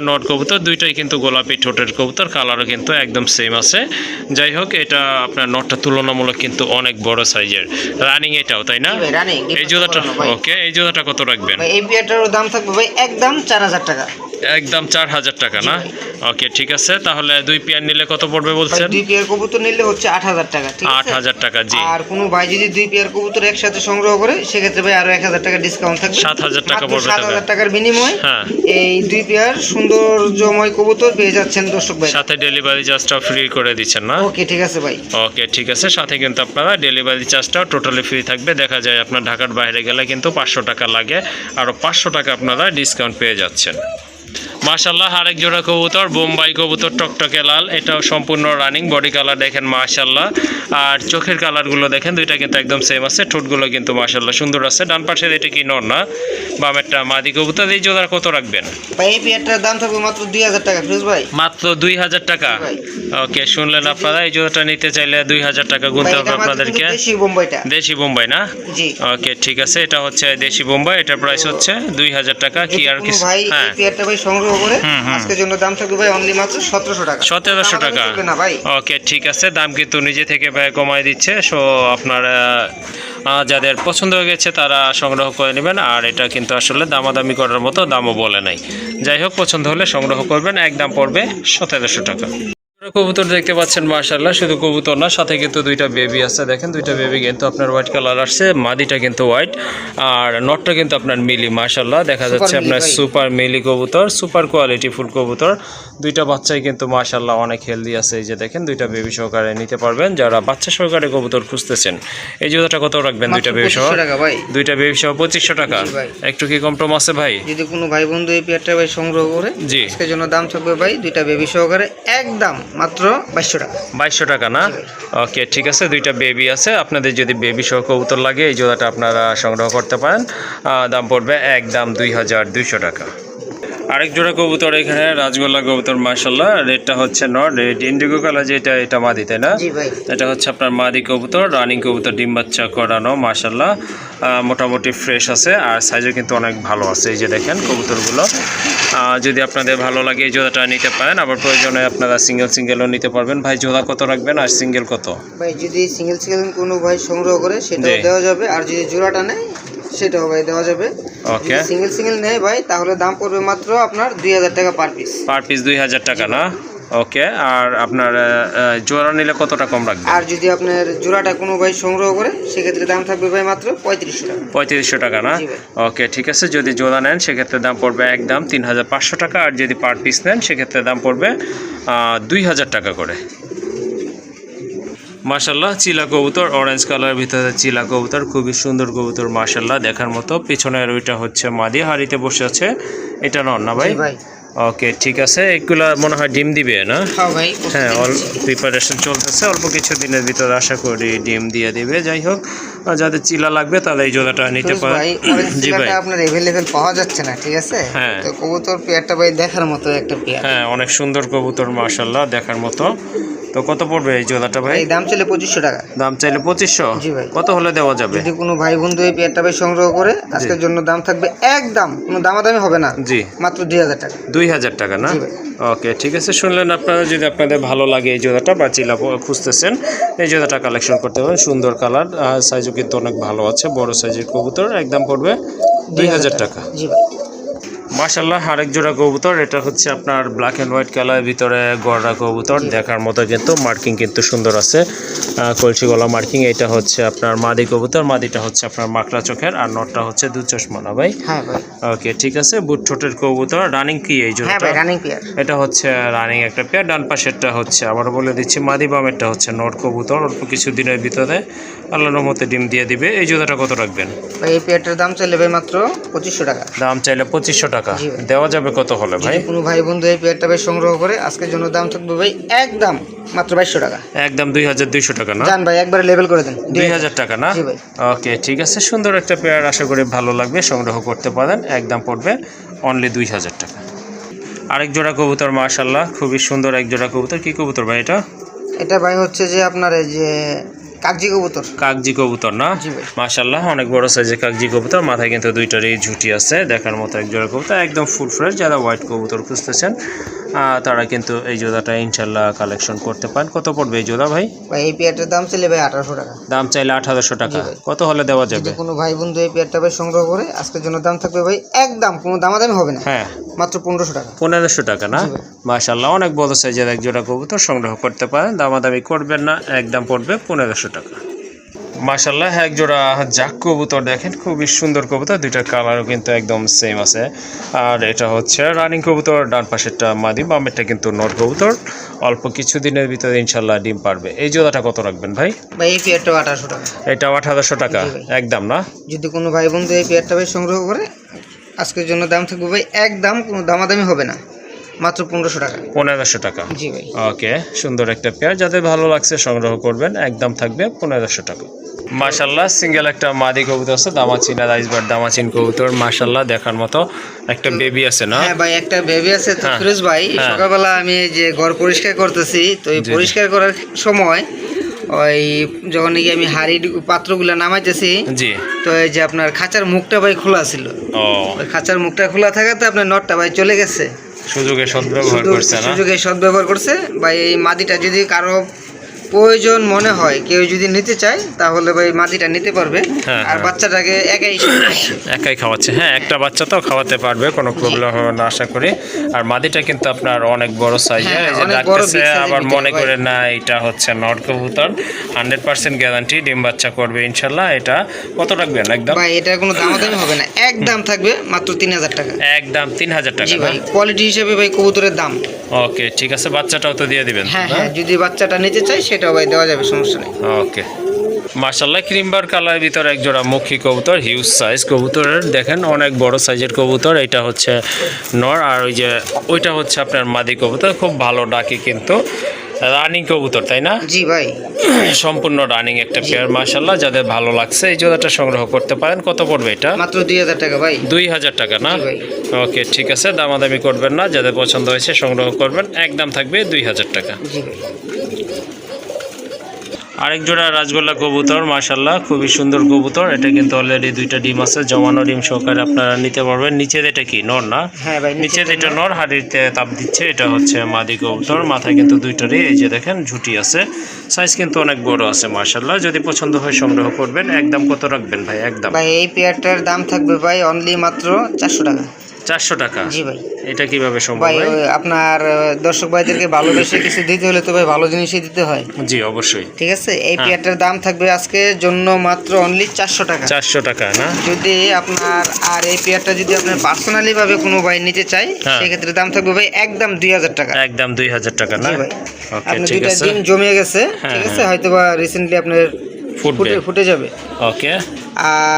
নর কবুতর। দুইটাই কিন্তু গোলাপি ঠোঁটের কবুতর, কালারও কিন্তু একদম সেম আছে। যাই হোক, এটা আপনার নরটা তুলনামূলক কিন্তু অনেক বড় সাইজের। রানিং এটাও, তাই না? জি ভাই, রানিং। এই জোড়াটা, ওকে, এই জোড়াটা কত রাখবেন? ভাই এই পেয়ারটারও দাম থাকবে ভাই একদম 4000 টাকা। একদম 4000 টাকা না? ওকে ঠিক আছে, তাহলে 2 পেয়ার নিলে কত পড়বে বলছেন? 2 পেয়ার কবুতর নিলে হচ্ছে 8000 টাকা, ঠিক আছে? 8000 টাকা, জি। আর কোনো ভাই যদি 2 পেয়ার কবুতর একসাথে সংগ্রহ করে সেক্ষেত্রে ভাই আরো 1000 টাকা ডিসকাউন্ট থাকবে। 7000 টাকা পড়বে। 7000 টাকার বিনিময়ে হ্যাঁ, এই 2 পেয়ার সৌন্দর্যময় কবুতর পেয়ে যাচ্ছেন দর্শক ভাই। সাথে ডেলিভারি চার্জটা ফ্রি করে দিচ্ছেন না? ওকে ঠিক আছে ভাই। ওকে ঠিক আছে, সাথে কিন্তু আপনারা ডেলিভারি চার্জটাও টোটালি ফ্রি থাকবে। দেখা যায় আপনার ঢাকার বাইরে গেলে কিন্তু 500 টাকা লাগে, আরও 500 টাকা আপনারা ডিসকাউন্ট পেয়ে যাচ্ছেন। মাশাল্লাহ, আরেক জোড়া কবুতর, বোম্বাই কবুতর, টকটকে লাল, এটাও সম্পূর্ণ রানিং। বডি কালার দেখেন মাশাল্লাহ, আর চোখের কালারগুলো দেখেন, দুইটা কিন্তু একদম সেম আছে। ঠোঁটগুলো কিন্তু মাশাল্লাহ সুন্দর আছে। ডান পাশের এটা কি নর না বামেরটা মাদি কবুতর? এই জোড়া কত রাখবেন ভাই? এই পেয়ারটার দাম থাকবে মাত্র 2000 টাকা ফিরোজ ভাই। মাত্র 2000 টাকা? ভাই। ওকে, শুনলেন আপনারা, এই জোড়াটা নিতে চাইলে 2000 টাকা গুনতে হবে আপনাদেরকে। দেশি বোম্বাইটা, দেশি বোম্বাই না? জি। ওকে ঠিক আছে, এটা হচ্ছে দেশি বোম্বাই, এটার প্রাইস হচ্ছে 2000 টাকা। কি আর কিছু? ভাই হ্যাঁ, এই পেয়ারটা ভাই সংগ্রহ করে আজকের জন্য দাম থাকবে ভাই অনলি মাত্র 1700 টাকা। 1700 টাকা না ভাই? ওকে ঠিক আছে, দাম কিন্তু নিজে থেকে ভাই কমায় দিচ্ছে। সো আপনারা যাদের পছন্দ হয়ে গেছে তারা সংগ্রহ করে নেবেন। আর এটা কিন্তু আসলে দামাদামি করার মতো দামও বলে নাই। যাই হোক, পছন্দ হলে সংগ্রহ করবেন, একদম পড়বে 1700 টাকা। কবুতর দেখতে পাচ্ছেন মাশাআল্লাহ, শুধু কবুতর না, সাথে কিন্তু দুইটা বেবি আছে। দেখেন দুইটা বেবি কিন্তু আপনার হোয়াইট কালার আসছে, মাদিটা কিন্তু হোয়াইট আর নটটা কিন্তু আপনার মিলি। মাশাআল্লাহ, দেখা যাচ্ছে আপনার সুপার মিলি কবুতর, সুপার কোয়ালিটি ফুল কবুতর। দুইটা বাচ্চাই কিন্তু মাশাআল্লাহ অনেক হেলদি আছে। এই যে দেখেন, দুইটা বেবি সহকারে নিতে পারবেন যারা বাচ্চা সহকারে কবুতর খুঁজতেছেন। এই জোড়াটা কত রাখবেন? দুইটা বেবি সহ? দুইটা বেবি সহ 2500 টাকা। একটু কি কম টম আছে ভাই? যদি কোনো ভাই বন্ধু এই পেয়ারটা ভাই সংগ্রহ করে, জি, আজকের জন্য দাম থাকবে ভাই দুইটা বেবি সহকারে একদম মাত্র 2200 টাকা। 2200 টাকা না? ওকে ঠিক আছে, দুইটা বেবি আছে। আপনাদের যদি বেবি সহ কবুতর লাগে এই জোড়াটা আপনারা সংগ্রহ করতে পারেন। দাম পড়বে একদম 2200 টাকা। আরেক জোড়া কবুতর এখানে, রাজগোল্লা কবুতর মাশাআল্লাহ। রেডটা হচ্ছে নট, রেড ইন্ডিগো কালার, যেটা এটা মাদি তাই না? জি ভাই। এটা হচ্ছে আপনার মাদি কবুতর, রানিং কবুতর, ডিম বাচ্চা করানো মাশাআল্লাহ। মোটামুটি ফ্রেশ আছে আর সাইজও কিন্তু অনেক ভালো আছে। এই যে দেখেন কবুতরগুলো, যদি আপনাদের ভালো লাগে এই জোড়াটা নিতে পারেন। আবার প্রয়োজনে আপনারা সিঙ্গেলও নিতে পারবেন। ভাই জোড়া কত রাখবেন আর সিঙ্গেল কত? ভাই যদি সিঙ্গেল কোনো ভাই সংগ্রহ করে সেটাও দেওয়া যাবে, আর যদি জোড়াটা নেয় সেটাও ভাই দেওয়া যাবে। ওকে, সিঙ্গেল নেয় ভাই তাহলে দাম পড়বে মাত্র আপনার 2000 টাকা পার পিস। 2000 টাকা না? ওকে, আর আপনার জোড়া নিলে কতটা কম রাখবেন? আর যদি আপনার জোড়াটা কোনো ভাই সংগ্রহ করে সেক্ষেত্রে দাম থাকবে ভাই মাত্র 3500 টাকা। 3500 টাকা না? ওকে ঠিক আছে, যদি জোড়া নেন সেক্ষেত্রে দাম পড়বে একদম 3500 টাকা, আর যদি পার পিস নেন সেক্ষেত্রে দাম পড়বে 2000 টাকা করে। মাশাআল্লাহ, চিলা কবুতর, অরেঞ্জ কালার ভিতরে চিলা কবুতর, খুবই সুন্দর কবুতর মাশাআল্লাহ দেখার মতো। পিছনের ওইটা হচ্ছে মাদি, হাড়িতে বসে আছে। এটা নর না ভাই? ওকে ঠিক আছে, এগুলা মনে হয় ডিম দিবে না? হ্যাঁ, প্রিপারেশন চলতেছে, অল্প কিছু দিনের ভিতরে আশা করি ডিম দিয়ে দিবে। যাই হোক, যাদের চিলা লাগবে তারা এই জোড়াটা নিতে পারে। জি ভাই, আপনার अवेलेबल পাওয়া যাচ্ছে না, ঠিক আছে? হ্যাঁ, তো কবুতর পেয়ারটা ভাই দেখার মতো একটা পেয়ার। হ্যাঁ, অনেক সুন্দর কবুতর মাশাআল্লাহ দেখার মতো। তো কত পড়বে এই জোড়াটা ভাই? দাম চাইলে 2500 টাকা। দাম চাইলে 2500? জি ভাই। কত হলে দেওয়া যাবে? যদি কোনো ভাই বন্ধু এই পেয়ারটা ভাই সংগ্রহ করে আজকের জন্য দাম থাকবে একদম, কোনো দামাদামি হবে না, জি, মাত্র 2000 টাকা। 2000 টাকা না? ওকে ঠিক আছে, শুনলেন আপনারা, যদি আপনাদের ভালো লাগে এই জোড়াটা বা চিলা খুঁজতেছেন এই জোড়াটা কালেকশন করতে পারেন। সুন্দর কালার, সাইজও কিন্তু অনেক ভালো আছে, বড় সাইজের কবুতর, একদম পড়বে 2000 টাকা। জি ভাই। মাশাআল্লাহ, আরেক জোড়া কবুতর, এটা হচ্ছে আপনার ব্ল্যাক অ্যান্ড হোয়াইট কালারের ভিতরে গড়া কবুতর, দেখার মতো কিন্তু মার্কিং কিন্তু সুন্দর আছে, কলসি গলা মার্কিং। এটা হচ্ছে আপনার মাদি কবুতর, মাদিটা হচ্ছে আপনার মাকড়া চোখের, আর নটটা হচ্ছে দুধ চশমা না ভাই? হ্যাঁ ভাই। ওকে ঠিক আছে, বুট ঠোঁটের কবুতর, রানিং কি এই জোড়াটা? হ্যাঁ ভাই, রানিং পেয়ার। এটা হচ্ছে রানিং একটা পেয়ার। ডান পাশেরটা হচ্ছে, আবার বলে দিচ্ছি, মাদি, বামেরটা হচ্ছে নট কবুতর। অল্প কিছু দিনের ভিতরে আল্লাহর রহমতে ডিম দিয়ে দিবে। এই জোড়াটা কত রাখবেন? ভাই এই পেয়ারটার দাম চাইলে ভাই মাত্র 2500 টাকা। দাম চাইলে 2500 টাকা। দেওয়া যাবে কত হলে ভাই? কোনো ভাই বন্ধু এই পেয়ারটা ভাই সংগ্রহ করে আজকের জন্য দাম থাকবে ভাই একদম মাত্র 2200 টাকা। একদম 2200 টাকা না? জান ভাই একবারে লেভেল করে দেন। 2000 টাকা না? জি ভাই। ওকে ঠিক আছে, সুন্দর একটা পেয়ার, আশা করি ভালো লাগবে, সংগ্রহ করতে পারেন। একদম পড়বে অনলি 2000 টাকা। আরেক জোড়া কবুতর মাশাআল্লাহ, খুবই সুন্দর এক জোড়া কবুতর। কি কবুতর ভাই এটা? এটা ভাই হচ্ছে যে আপনার এই যে কাগজি কবুতর। কাগজি কবুতর না? মাশাআল্লাহ, অনেক বড় সাইজের কাগজি কবুতর, মাথায় কিন্তু দুইটারই ঝুঁটি আছে, দেখার মতো এক জোড়া কবুতর, একদম ফুল ফ্রেশ। যারা হোয়াইট কবুতর খুঁজতেছেন তারা কিন্তু এই জোড়াটা ইনশাল্লাহ কালেকশন করতে পারেন। কত পড়বে এই জোড়া ভাই? ভাই এই পেয়ারটার দাম চাইলে ভাই 1800 টাকা। দাম চাইলে 1800 টাকা। জি ভাই। কত হলে দেওয়া যাবে? যদি কোনো ভাই বন্ধু এই পেয়ারটা ভাই সংগ্রহ করে আজকের জন্য দাম থাকবে ভাই একদম কোনো দামাদামি হবে না, হ্যাঁ মাত্র 1500 টাকা। 1500 টাকা না? জি ভাই। মাশাআল্লাহ, অনেক বড় সাইজের এক জোড়া কবুতর সংগ্রহ করতে পারেন, দামাদামি করবেন না, একদম পড়বে 1500 টাকা। মাশাআল্লাহ, এক জোড়া জাক কবুতর দেখেন, খুবই সুন্দর কবুতর, দুইটা কালারও কিন্তু একদম সেম আছে। আর এটা হচ্ছে রানিং কবুতর, ডান পাশেরটা মাদি, বামেরটা কিন্তু নর কবুতর। অল্প কিছু দিনের ভিতরে ইনশাল্লাহ ডিম পারবে। এই জোড়াটা কত রাখবেন ভাই? ভাই এই পেয়ারটাও 1800 টাকা। এটাও 1800 টাকা জি ভাই। একদম না? যদি কোনো ভাই বন্ধু এই পেয়ারটা ভাই সংগ্রহ করে আজকের জন্য দাম থাকবে ভাই একদম কোনো দামাদামি হবে না, মাত্র 1500 টাকা। 1500 টাকা। জি ভাই। ওকে, সুন্দর একটা পেয়ার, যাদের ভালো লাগছে সংগ্রহ করবেন, একদম থাকবে 1500 টাকা। মাশাআল্লাহ, সিঙ্গেল একটা মাদি কবুতর আছে, দামাচিন আর আইসবার দামাচিন কবুতর, মাশাআল্লাহ দেখার মতো। একটা বেবি আছে না? হ্যাঁ ভাই, একটা বেবি আছে। তো হ্যাঁ। ফিরোজ ভাই, হ্যাঁ। সকালবেলা আমি এই যে ঘর পরিষ্কার করতেছি, তো এই জি, জি। পরিষ্কার করার সময় ওই যখন নাকি আমি হাড়ি পাত্রগুলো নামাইতেছি, জি। তো এই যে আপনার খাঁচার মুখটা ভাই খোলা ছিল। ও, ওই খাঁচার মুখটা খোলা থাকাতে আপনার নটটা ভাই চলে গেছে। সুযোগে সদ্ব্যবহার করছে না? সুযোগে সদ্ব্যবহার করছে ভাই। এই মাদিটা যদি কারো প্রয়োজন মনে হয়, কেউ যদি নিতে চায়, তাহলে ভাই মাদিটা নিতে পারবে। হ্যাঁ, আর হ্যাঁ। বাচ্চাটাকে একাই একাই খাওয়াচ্ছে, হ্যাঁ, একটা বাচ্চা তো খাওয়াতে পারবে, কোনো প্রবলেম হবে না আশা করি। আর মাদিটা কিন্তু আপনার অনেক বড় সাইজের, হ্যাঁ, এই যে অনেক বড় ডাকতেছে, big size এর আবার ভিতরে মনে ভাই। করে না এটা হচ্ছে নর কবুতর, 100% গ্যারান্টি ডিম বাচ্চা করবে ইনশাল্লাহ। এটা কত রাখবেন একদম? ভাই এটার কোনো দামাদামি হবে না, একদম থাকবে মাত্র 3000 টাকা। একদম 3000 টাকা জি না? ভাই, কোয়ালিটি হিসেবে ভাই কবুতরের দাম। ওকে, ঠিক আছে, বাচ্চাটাও তো দিয়ে দিবেন। হ্যাঁ হ্যাঁ, যদি বাচ্চাটা নিতে চাই সেটাও ভাই দেওয়া যাবে, সমস্যা নেই। ওকে। মাশাআল্লাহ, ক্রিমবার কালারের ভিতরে এক জোড়া মুখী কবুতর, হিউজ সাইজ কবুতরের, দেখেন অনেক বড় সাইজের কবুতর। এটা হচ্ছে নর, আর ওই যে ওইটা হচ্ছে আপনার মাদি কবুতর, খুব ভালো ডাকে কিন্তু। রানিং কবুতর তাই না? জি ভাই। সম্পূর্ণ রানিং একটা পেয়ার, মাশাআল্লাহ, যাদের ভালো লাগছে এই জোড়াটা সংগ্রহ করতে পারেন। কত পড়বে এটা? মাত্র 2000 টাকা ভাই। 2000 টাকা না? জি ভাই। ওকে, ঠিক আছে, দামাদামি করবেন না, যাদের পছন্দ হয়েছে সংগ্রহ করবেন, একদম থাকবে 2000 টাকা। জি ভাই। আরেক জোড়া রাজগোল্লা কবুতর, মাশাআল্লাহ খুবই সুন্দর কবুতর। এটা কিন্তু অলরেডি দুইটা ডিম আছে, জমানো ডিম সহকারে আপনারা নিতে পারবেন। নিচের এটা কি নর না? হ্যাঁ ভাই, নিচের এটা নর, হাড়িতে তাপ দিচ্ছে। এটা হচ্ছে মাদি কবুতর, মাথায় কিন্তু দুইটারই এই যে দেখেন ঝুটি আছে, সাইজ কিন্তু অনেক বড় আছে মাশাআল্লাহ। যদি পছন্দ হয় সংগ্রহ করবেন। একদম কত রাখবেন ভাই? একদম ভাই এই পেয়ারটার দাম থাকবে ভাই অনলি মাত্র 400 টাকা। 400 টাকা? জি ভাই। এটা কিভাবে সম্ভব ভাই ভাই? ওই আপনার দর্শক ভাইদেরকে ভালোবেসে কিছু দিতে হলে তো ভাই ভালো জিনিসই দিতে হয়। জি অবশ্যই। ঠিক আছে, এই হ্যাঁ। পেয়ারটার দাম থাকবে আজকের জন্য মাত্র অনলি 400 টাকা। 400 টাকা না? যদি আপনার আর এই পেয়ারটা যদি আপনার পার্সোনালি ভাবে কোনো ভাই নিতে চাই, হ্যাঁ। সেক্ষেত্রে দাম থাকবে ভাই একদম 2000 টাকা। একদম 2000 টাকা না? জি ভাই। ওকে, আপনার ঠিক দুইটা আছে, ডিম জমে গেছে, হ্যাঁ, ঠিক আছে, হ্যাঁ। হয়তো বা রিসেন্টলি আপনার ফুটবে। ফুটে যাবে। ওকে।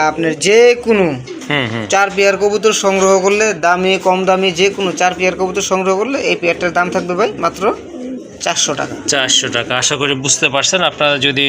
আপনার যে কোনো হুম হুম। 4 পেয়ার কবুতর সংগ্রহ করলে, দামি কম দামি যে কোনো 4 পেয়ার কবুতর সংগ্রহ করলে এই পেয়ারটার দাম থাকবে ভাই মাত্র 400 টাকা। 400 টাকা। আশা করি বুঝতে পারছেন। আপনারা যদি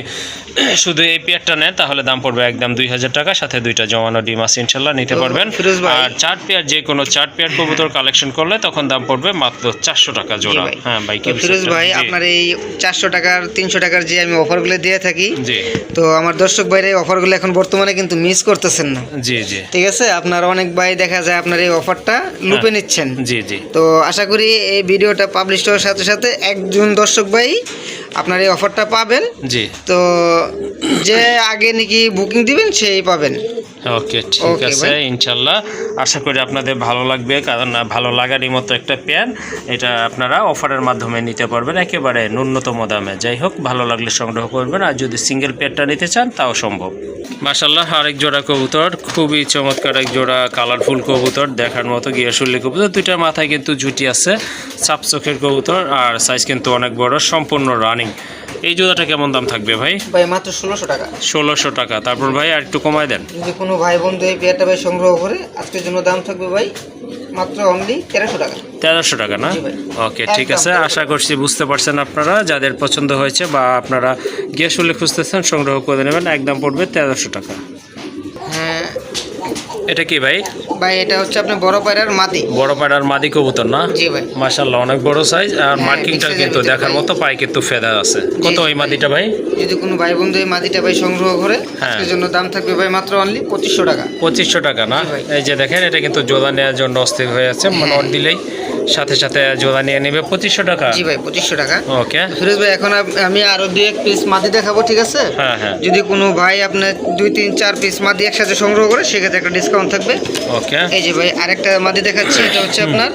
শুধু এই পেয়ারটা নেন তাহলে দাম পড়বে একদম 2000 টাকা, সাথে দুইটা জমানো ডিম আছে ইনশাল্লাহ, নিতে তো পারবেন। ফিরোজ ভাই- আর 4 পেয়ার, যে কোনো 4 পেয়ার কবুতর কালেকশন করলে তখন দাম পড়বে মাত্র 400 টাকা জি জোড়া। ভাই। হ্যাঁ ভাই, তো ফিরোজ ভাই, আপনার এই 400 টাকার 300 টাকার যে আমি অফারগুলো দিয়ে থাকি, জি তো আমার দর্শক ভাইরা এই অফারগুলো এখন বর্তমানে কিন্তু মিস করতেছেন না। জি জি ঠিক আছে, আপনার অনেক ভাই দেখা যায় আপনার এই অফারটা লুপে নিচ্ছেন। জি জি। তো আশা করি এই ভিডিওটা পাবলিশ হওয়ার সাথে সাথে একজন দর্শক ভাই আপনার এই অফারটা পাবেন। জি। তো যে আগে নাকি বুকিং দিবেন সেই পাবেন। ওকে, ঠিক Okay, আছে, ভাই। ইনশাল্লাহ আশা করি আপনাদের ভালো লাগবে, কারণ ভালো লাগারই মতো একটা পেয়ার। এটা আপনারা অফারের মাধ্যমে নিতে পারবেন একেবারে ন্যূনতম দামে। যাই হোক, ভালো লাগলে সংগ্রহ করবেন, আর যদি সিঙ্গেল পেয়ারটা নিতে চান তাও সম্ভব। মাশাআল্লাহ, আরেক জোড়া কবুতর, খুবই চমৎকার এক জোড়া কালারফুল কবুতর, দেখার মতো গিয়াশুল্লি কবুতর। দুইটার মাথায় কিন্তু জুটি আছে, সাপ চোখের কবুতর, আর সাইজ কিন্তু অনেক বড়, সম্পূর্ণ রানিং। এই জোড়াটা কেমন দাম থাকবে ভাই? ভাই মাত্র 1600 টাকা। 1600 টাকা। তারপর ভাই আর একটু কমায় দেন। যদি কোনো ভাই বন্ধু এই পেয়ারটা ভাই সংগ্রহ করে আজকের জন্য দাম থাকবে ভাই মাত্র অনলি 1300 টাকা। 1300 টাকা না? জি ভাই। ওকে, ঠিক একদম আছে, আশা করছি বুঝতে পারছেন আপনারা। যাদের পছন্দ হয়েছে বা আপনারা গিয়াশুল্লি খুঁজতেছেন সংগ্রহ করে নেবেন, একদম পড়বে 1300 টাকা। হ্যাঁ এটা কি ভাই? ভাই, এটা হচ্ছে আপনার বড় পায়রার মাদি। বড় পাড়ার মাদি কবুতর না? জি ভাই। মাশাআল্লাহ, অনেক বড় সাইজ, আর হ্যাঁ, মার্কিংটা big size-এর কিন্তু ভিতরে দেখার ভাই। মতো, পায়ে কিন্তু ফেদার আছে। কত ওই মাদিটা ভাই? যদি কোনো ভাই বন্ধু এই মাদিটা ভাই সংগ্রহ করে হ্যাঁ। আজকের জন্য দাম থাকবে ভাই মাত্র অনলি 2500 টাকা। 2500 টাকা না? জি ভাই। এই যে দেখেন, এটা কিন্তু জোড়া নেওয়ার জন্য অস্থির হয়ে আছে, মানে অন দিলেই সাথে সাথে জোড়া নিয়ে নেবে 2500 টাকা। জি ভাই 2500 টাকা। ওকে ফিরোজ ভাই এখন আমি আরো 2-1 পিস মাদি দেখাবো, ঠিক আছে? হ্যাঁ হ্যাঁ যদি কোনো ভাই আপনার 2-3-4 পিস মাদি একসাথে সংগ্রহ করে সেক্ষেত্রে একটা ডিসকাউন্ট থাকবে। ওকে এই যে ভাই আরেকটা মাদি দেখাচ্ছি, এটা হচ্ছে আপনার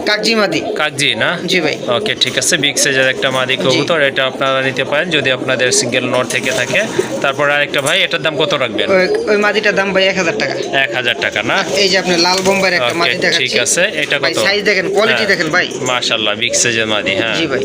কাগজি মাদি। কাগজি না? জি ভাই। ওকে ঠিক আছে, বিগ সাইজের একটা মাদি কবুতর, এটা আপনারা নিতে পারেন যদি আপনাদের সিঙ্গেল নর থেকে থাকে। তারপর আরেকটা ভাই, এটার দাম কত রাখবেন? ওই মাদিটার দাম ভাই 1000 টাকা। 1000 টাকা না? এই যে আপনি লাল বোম্বাইয়ের একটা ওকে মাদি দেখাচ্ছি। ঠিক আছে, এটা ভাই কত? সাইজ দেখেন, কোয়ালিটি হ্যাঁ, দেখেন ভাই, মাশাআল্লাহ বিগ সাইজের মাদি। হ্যাঁ জি ভাই।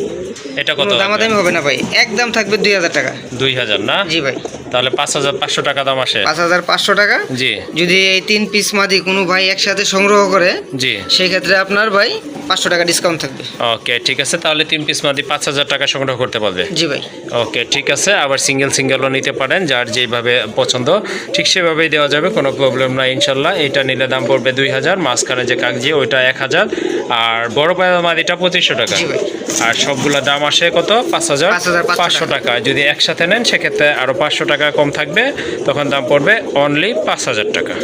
এটা কত? কোনো দামাদামি হবে না ভাই, একদম থাকবে 2000 টাকা। 2000 না? জি ভাই। তাহলে 5500 টাকা দাম আসে। 5500 টাকা। জি যদি এই 3 পিস মাদি কোনো ভাই একসাথে সংগ্রহ করে জি সেই ক্ষেত্রে আপনার ভাই 500 টাকা ডিসকাউন্ট থাকবে। ওকে ঠিক আছে, তাহলে 3 পিস মাদি 5000 টাকা সংগ্রহ করতে পারবে। জি ভাই। ওকে ঠিক আছে, আবার সিঙ্গেলও নিতে পারেন, যার যেভাবে পছন্দ ঠিক সেভাবেই দেওয়া যাবে, কোনো প্রবলেম নাই ইনশাল্লাহ। এটা নিলে দাম পড়বে 2000, মাঝখানে যে কাগজি ওইটা 1000, আর বড় পায়রা মাদিটা 2500 টাকা। জি ভাই। আর সবগুলো দাম আসে কত? 5500 টাকা। যদি একসাথে নেন সেক্ষেত্রে আরও 500 টাকা কম থাকবে, তখন দাম পড়বে অনলি 5000 টাকা।